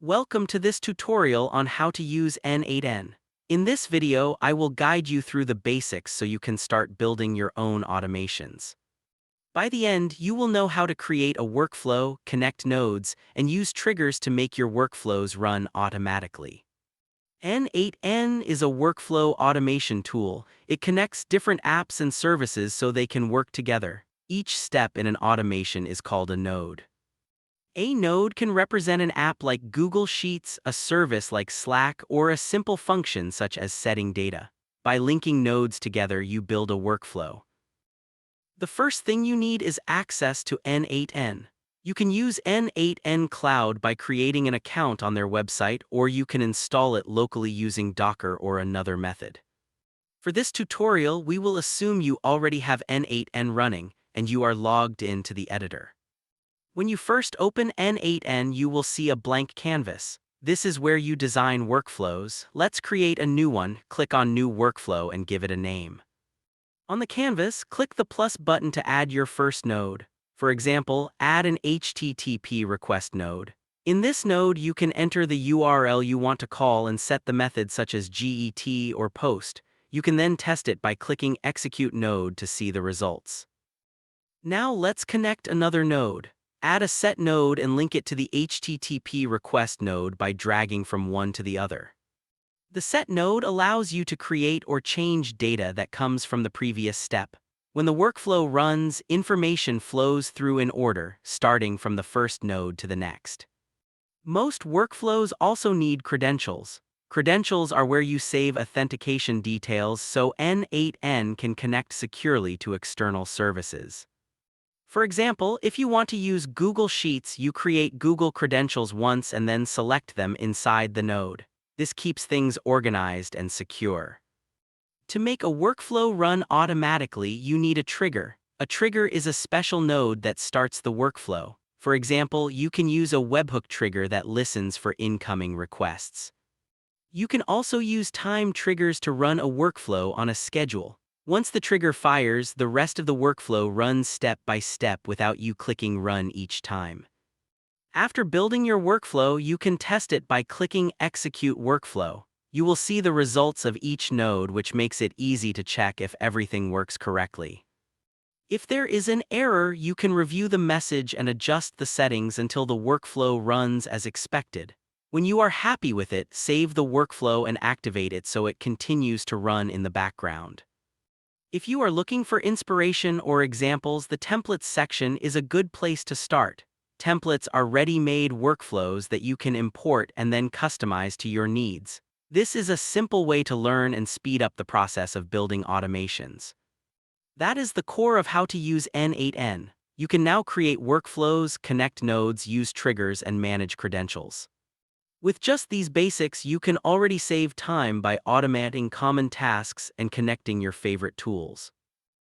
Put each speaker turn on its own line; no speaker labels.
Welcome to this tutorial on how to use N8N. In this video, I will guide you through the basics so you can start building your own automations. By the end, you will know how to create a workflow, connect nodes, and use triggers to make your workflows run automatically. N8N is a workflow automation tool. It connects different apps and services so they can work together. Each step in an automation is called a node. A node can represent an app like Google Sheets, a service like Slack, or a simple function such as setting data. By linking nodes together, you build a workflow. The first thing you need is access to N8N. You can use N8N Cloud by creating an account on their website, or you can install it locally using Docker or another method. For this tutorial, we will assume you already have N8N running, and you are logged into the editor. When you first open N8N, you will see a blank canvas. This is where you design workflows. Let's create a new one. Click on New Workflow and give it a name. On the canvas, click the plus button to add your first node. For example, add an HTTP request node. In this node, you can enter the URL you want to call and set the method such as GET or POST. You can then test it by clicking Execute Node to see the results. Now let's connect another node. Add a set node and link it to the HTTP request node by dragging from one to the other. The set node allows you to create or change data that comes from the previous step. When the workflow runs, information flows through in order, starting from the first node to the next. Most workflows also need credentials. Credentials are where you save authentication details so N8N can connect securely to external services. For example, if you want to use Google Sheets, you create Google credentials once and then select them inside the node. This keeps things organized and secure. To make a workflow run automatically, you need a trigger. A trigger is a special node that starts the workflow. For example, you can use a webhook trigger that listens for incoming requests. You can also use time triggers to run a workflow on a schedule. Once the trigger fires, the rest of the workflow runs step by step without you clicking Run each time. After building your workflow, you can test it by clicking Execute Workflow. You will see the results of each node, which makes it easy to check if everything works correctly. If there is an error, you can review the message and adjust the settings until the workflow runs as expected. When you are happy with it, save the workflow and activate it so it continues to run in the background. If you are looking for inspiration or examples, the Templates section is a good place to start. Templates are ready-made workflows that you can import and then customize to your needs. This is a simple way to learn and speed up the process of building automations. That is the core of how to use N8N. You can now create workflows, connect nodes, use triggers, and manage credentials. With just these basics, you can already save time by automating common tasks and connecting your favorite tools.